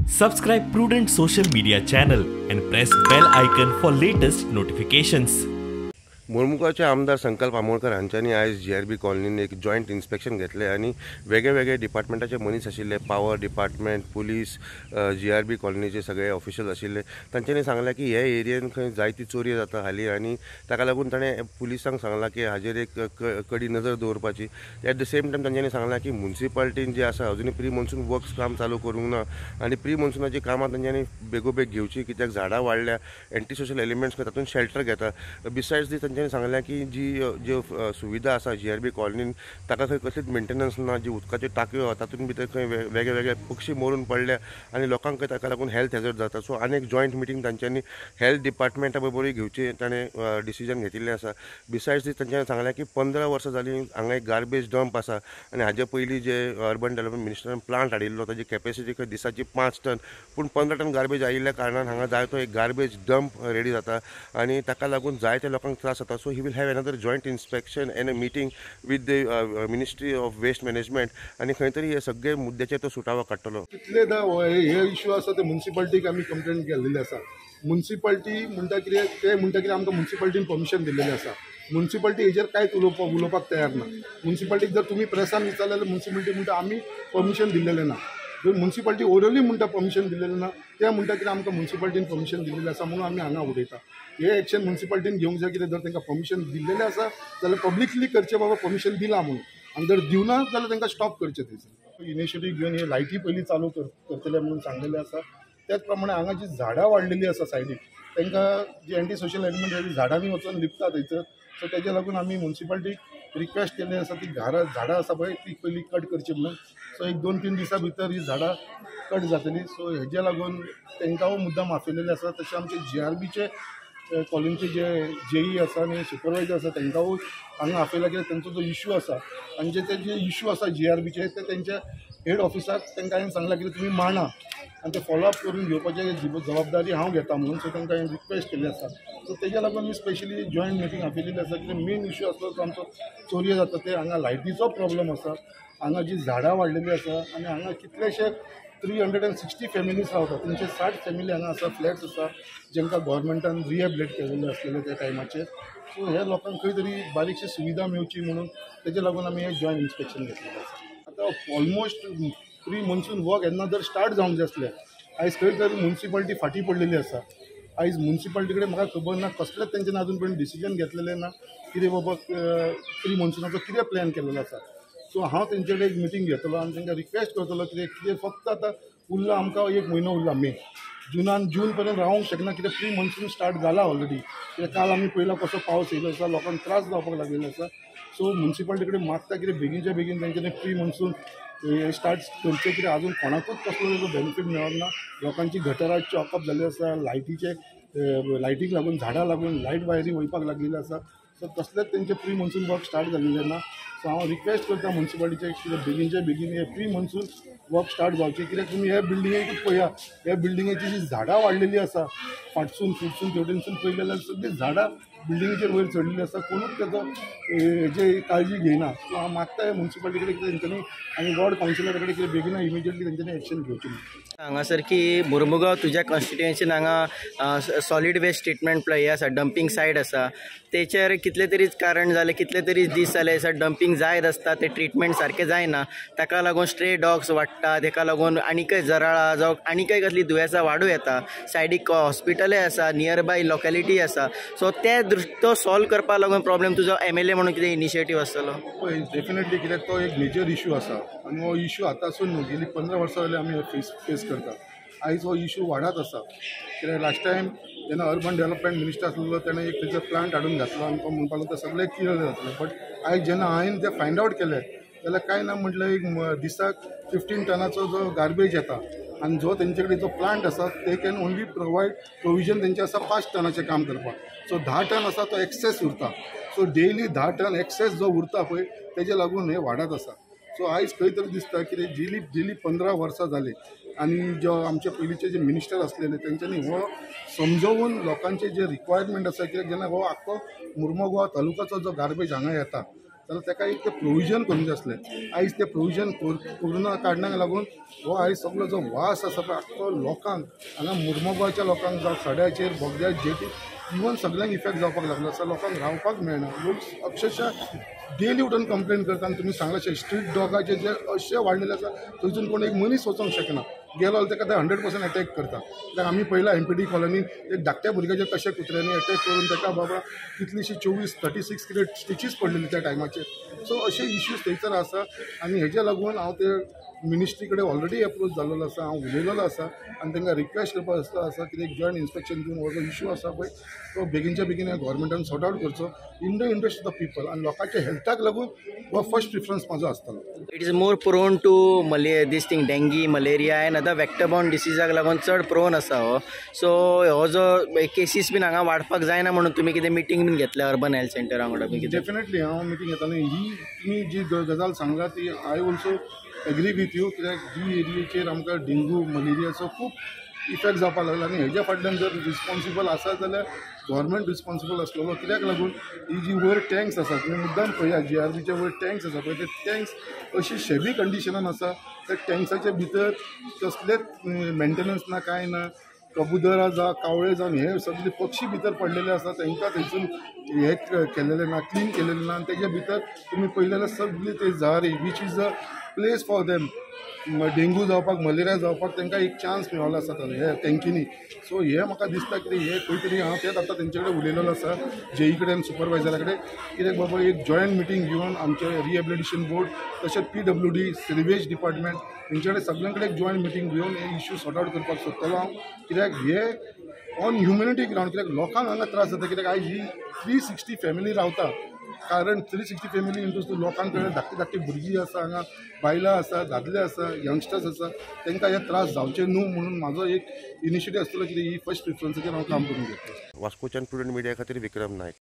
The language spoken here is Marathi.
Subscribe Prudent social media channel and press bell icon for latest notifications. मुरमुगावचे आमदार संकल्प आमोणकर हांच्यांनी आयज GRB कॉलनीन एक जॉयंट इन्स्पेक्शन घेतले आणि वेगळे डिपार्टमेंटाचे मनीस आशिल्ले, पॉवर डिपार्टमेंट, पुलीस, GRB कॉलनीचे सगळे ऑफिशियल आशिल्ले. तांच्यांनी सांगला की हे एरियेन खंय जायती चोरी जाता हालीं आणि ताका लागून ताणें पुलिसांक सांगला की हाजेर एक कडी नजर दवरपाची. एट द सेम टायम तांच्यांनी सांगला की म्युनिसिपालिटीन जे आसा अजुनी प्री मॉन्सून वर्क्स काम चालू करूंक ना आणि प्री मॉन्सूनाची कामां तांच्यांनी बेगोबेग घेवची, कित्याक झाडां वाडल्या, एंटी सोशल एलिमेंट्स तातूंत शेल्टर घेता. बिसायड्स दी तांच्यांनी सांगलें की ज्यो सुविधा आसा GRB कॉलनीन ताका खंय कसलीच मेंटेनन्स ना, जी उदकाच्यो टाकयो तातूंत भितर खंय वेगळे पक्षी मरून पडल्या आणि लोकांक ताका लागून हेल्थ हॅजर्ड जाता. सो आनी एक जॉयंट मिटींग तांच्यांनी हेल्थ डिपार्टमेंटा बरोबरूय घेवची ताणें डिसिजन घेतिल्लें आसा. बिसायड्स दी तांच्यांनी सांगलें की 15 वर्सां जालीं हांगा एक गार्बेज डंप आसा आणि हाजे पयलीं जे अर्बन डेव्हलपमेंट मिनिस्टरान प्लांट हाडिल्लो ताजी कॅपेसिटी खंय दिसाची 5 टन, पूण 15 टन गार्बेज आयिल्ल्या कारणान हांगा जाय तो एक गार्बेज डंप रेडी जाता आणि ताका लागून जायत्या लोकांक त्रास जाता. So he will have another joint inspection and a meeting with the Ministry of Waste Management आणि खंय तरी हे सगळे मुद्द्याचेर तो सुटावो काडटलो. कितलेदा हे इश्यू आसा ते म्युनिसिपालिटीक आमी कंप्लेंट केल्लेली आसा. म्युनिसिपालिटी म्हणटा कितें ते म्हणटा कितें आमकां म्युनिसिपालिटीन परमिशन दिल्लेलें आसा. म्युनिसिपालिटी हेजेर कांयच उलोवपाक तयार ना. म्युनिसिपालिटीक जर तुमी प्रेसान विचारलें जाल्यार म्युनिसिपालिटी म्हणटा आमी परमिशन दिल्लेलें ना. जर म्युनिसिपालिटी ओरली म्हणटा परमिशन दिल्लेलें ना, ते म्हणटा कितें आमकां म्युनिसिपालिटीन परमिशन दिल्लेलें आसा म्हणून आमी हांगा उडयता. हे एक्शन म्युनिसिपालिटीन घेवंक जाय. कितें जर तांकां परमिशन दिल्लेलें आसा जाल्यार पब्लिकली करचें, बाबा परमिशन दिलां म्हणून, आनी जर दिवना जाल्यार तांकां स्टॉप करचें थंयसर. इनिशिएटीव घेवन हे लायटी पयलीं चालू करतले म्हणून सांगलेलें आसा. त्याच प्रमाणे हांगा जी झाडां वाडलेलीं आसा सायडीक, तांकां जी एंटी सोशल एलिमेंट झाडांनी वचून लिपता थंयसर. सो तेज्या लागून आमी म्युनिसिपालिटीक रिक्वेस्ट केल्ली आसा ती झाडां आसा पळय ती पयलीं कट करची म्हणून. सो एक 2-3 दिसां भितर ही झाडां कट जातली. सो हेज्या लागून तांकां मुद्दाम आफयलेले आसा. तशें आमचे GRBचे कॉलनीचे जे JE आसा आनी सुपरवायजर आसा तांकांय हांगा आपयला कित्याक तांचो जो इश्यू आसा आनी जे इश्यू आसा GRBचे ते तेंच्या हेड ऑफिसाक तांकां हांवें सांगलां की तुमी मांडा आनी ते फॉलोअप करून घेवपाची जबाबदारी हांव घेता म्हणून. सो तांकां हांवें रिक्वेस्ट केल्ली आसा. सो तेज्या लागून मी स्पेशली जॉयंट मिटींग आपयलेली आसा. कित्याक मेन इश्यू आसलो तो आमचो चोरयो जाता ते हांगा लायटीचो प्रॉब्लम आसा. हांगा जी झाडां वाडलेली आसा आनी हांगा कितलेशे 360 फॅमिलीज रावतात. 360 फॅमिली हांगा आसा, फ्लॅट्स आसा जेंकां गव्हर्मेंटान रिहॅबिलेट केलेले आसलेले त्या टायमाचेर. सो ह्या लोकांक खंय तरी बारीकशी सुविधा मेळची म्हणून तेजे लागून आमी हे जॉयंट इन्स्पेक्शन घेतलेलें आसा. आतां ऑलमोस्ट प्री मॉन्सून वर्क येन्ना जर स्टार्ट जावंक जाय आसलें. आयज खंय तरी म्युनिसिपालिटी फाटीं पडलेली आसा. आयज म्युनिसिपालिटी कडेन म्हाका खबर ना, कसलेंच तेंच्यांनी आजून पर्यंत डिसिजन घेतलेलें ना कितें बाबा प्री मॉन्सूनाचो कितें प्लॅन केल्लो आसा. सो हांव तेंचे कडेन एक मिटींग घेतलो आनी तांकां रिक्वेस्ट करतलो कितें फक्त आतां उरला आमकां 1 म्हयनो उरला मे. जून पर्यंत रावंक शकना कित्याक प्री मॉन्सून स्टार्ट जाला ऑलरेडी. कित्याक काल आमी पयला कसो पावस येयलो आसा, लोकांक त्रास जावपाक लागलेलो आसा. सो म्युनिसिपालिटी कडेन मागता कितें बेगीनच्या बेगीन तेंच्यांनी प्री मॉन्सून स्टार्ट करचें. कित्याक आजून कोणाकूच कसलो तेजो बेनिफीट मेळोंक ना. लोकांची गटरां चॉकअप जाल्ली आसा, लायटीक लागून झाडां लागून लायट वायरी वयपाक लागलेली आसा. सो तसलेच तेंचे प्री मॉन्सून वर्क स्टार्ट जाल्लेले ना. सो हांव रिक्वेस्ट करता म्युनिसिपालिटीचे कितें बेगीनच्या बेगीन हे प्री मॉन्सून वर्क स्टार्ट जावचें. कित्याक तुमी हे बिल्डिंगेकूच पळया, ह्या बिल्डिंगेची जी झाडां वाडलेली आसा फाटसून फुडसून तेवटेनसून पळयलें जाल्यार सगळीं झाडां बिल्डिंगेचेर वयर चडलेली आसा. कोणूच तेजो हेजी काळजी घेयना. सो हांव मागता हे म्युनिसिपालिटी कडेन कितें तेंच्यांनी आनी वॉर्ड कावन्सिलरा कडेन कितें बेगीन इमिजिएटली तेंच्यांनी एक्शन घेवची. हांगासर की मुरमुगांव तुज्या कॉन्स्टिट्युएन्सीन हांगा सॉलीड वेस्ट ट्रिटमेंट प्लॉय हे आसा, डंपिंग सायट आसा. तेचेर कितले तरीच कारण जाले, कितले तरी दीस जाले सर डंपिंग जायत आसता, ते ट्रिटमेंट सारकें जायना. ताका लागून स्ट्रे डॉग्स वाडटा, ताका लागून आनीकय जराळा जावं आनीकय कसली दुयेंसां वाडूं येता. सायडीक हॉस्पिटलय आसा, नियर बाय लोकेलिटी आसा. सो तो सॉल्व करपाक लागून प्रॉब्लेम तुजो MLA म्हणून कितें इनिशिएटीव आसतलो? पळय डेफिनेटली कित्याक तो एक मेजर इश्यू आसा आनी हो इश्यू आतांसून न्हू, गेली 15 वर्सां जाली आमी फेस करता. आयज हो इश्यू वाडत आसा. कित्याक लास्ट टायम जेन्ना अर्बन डेव्हलपमेंट मिनिस्टर आसलेलो तेणें एक तेजो प्लांट हाडून घातलो आनी तो म्हणपाक लागलो सगळें क्लियर जातलें. बट आयज जेन्ना हांवें तें फायंड आवट केलें जाल्यार कांय ना म्हटलें एक दिसाक 15 टनाचो जो गार्बेज येता आनी जो तेंचे कडेन जो प्लांट आसा ते कॅन ओन्ली प्रोविजन तेंचें आसा 5 टनाचें काम करपाक. सो 10 टन आसा तो एक्सेस उरता. सो डेली 10 टन एक्सेस जो उरता पळय तेजे लागून हे वाडत आसा. सो आयज खंय तरी दिसता की गेली 15 वर्सां जाली आनी जो आमचे पयलींचे जे मिनिस्टर आसलेले तेंच्यांनी हो समजोवन लोकांचे जे रिक्वायरमेंट आसा. कित्याक जेन्ना हो आख्खो मुरमुगांव तालुकाचो जो गार्बेज हांगा येता जाल्यार ताका एक तें प्रोविजन करूंक जाय आसलें. आयज तें प्रोविजन करूना कारणाक लागून हो आयज सगळो जो वास आसा पळय आख्खो लोकांक हांगा मुर्मुगांवच्या लोकांक जावं सड्याचेर बोगद्यार जेटी इवन सगळ्यांक इफेक्ट जावपाक लागलो आसा. लोकांक रावपाक मेळना. लोक अक्षरशः डेली उठून कंप्लेन करता आनी तुमी सांगलाशे स्ट्रीट डॉगाचे जे अशे वाडलेले आसा थंयसून कोण एक मनीस वचोंक शकना. गेलो जाल्यार ताका ते 100% अटॅक करता. कित्याक आमी पयला एमपीडी कॉलनीत एक धाकट्या भुरग्याचेर कशे कुत्र्यांनी अटॅक करून ताका बाबा कितलीशी 36 कितें स्टिचीस पडलेली त्या टायमाचेर. सो अशे इश्यूज थंयसर आसा आनी हेज्या लागून हांव ते मिनिस्ट्री कडेन ऑलरेडी एप्रोच जाल्लो आसा. हांव उलयलेलो आसा आनी तांकां रिक्वेस्ट करपाक आसा की एक जॉयंट इन्स्पेक्शन दिवन हो जो इश्यू आसा पळय तो बेगीनच्या बेगीन गोवोरमेंटान सॉर्ट आउट करचो in the interest of the people आनी लोकांच्या हेल्थाक लागून हो फर्स्ट प्रिफरन्स म्हाजो आसतलो. It is more prone to this thing dengue malaria and other vector borne डिसीजाक लागून चड प्रोन आसा हो. सो हो जो केसीस बीन हांगा वाडपाक जायना म्हणून तुमी कितें मिटींग बीन घेतल्या अर्बन हेल्थ सेंटरा वांगडा बी कितें? डेफिनेटली हांव मिटींग घेतालो. ही तुमी जी गजाल सांगला ती I also agree with you. कित्याक ही एरियेचेर आमकां डेंगू मलेरियाचो खूब इफेक्ट जावपाक लागला आनी हेज्या फाटल्यान जर रिस्पॉन्सिबल आसा जाल्यार गव्हर्मेंट रिस्पॉन्सिबल आसलेलो. कित्याक लागून ही जी वयर टँक्स आसा तुमी मुद्दाम पळया GRBचे वयर टँक्स आसा पळय ते टँक्स अशी शेबी कंडिशनान आसा. त्या टँक्साच्या भितर कसलेच मेंटेनन्स ना कांय ना. कबुतरां जावं कावळे जावन हे सगळे पक्षी भितर पडलेले आसा तांकां थंयसून हे केलेलें ना क्लीन केलेलें ना. आनी तेज्या भितर तुमी पळयलें जाल्यार सगळी ते झारी which is a place for them dengue जावपाक मलेरिया जावपाक तांकां एक चान्स मेळ्ळो आसा हे टँकीनी. सो हे म्हाका दिसता की हे खंय तरी हांव तेच आतां तेंचे कडेन उलयलेलो आसा JE कडेन सुपरवायझरा कडेन कित्याक बाबा एक जॉयंट मिटींग घेवन आमचे रिहेबिलिटेशन बोर्ड तशेंच PWD सिवेज डिपार्टमेंट तेंचे कडेन सगळ्यां कडेन एक जॉयंट मिटींग घेवन हे इश्यू सॉर्ट आउट करपाक सोदतालो हांव. कित्याक हे ऑन ह्युमॅनिटी ग्रावंड कित्याक लोकांक हांगा त्रास जाता. कित्याक आयज ही 360 फॅमिली रावता. कारण 360 फॅमिली इंटू लोकांक कडेन धाकटी भुरगीं आसा हांगा बायलां आसा दादले आसा यंगस्टर्स आसा तांकां हे त्रास जावचे न्हू म्हणून म्हाजो एक इनिशिएटीव आसतलो की ही फर्स्ट प्रिफरन्साचेर हांव काम करून घेतलो. वास्कोच्यान प्रुडंट मिडिया खातीर विक्रम नायक.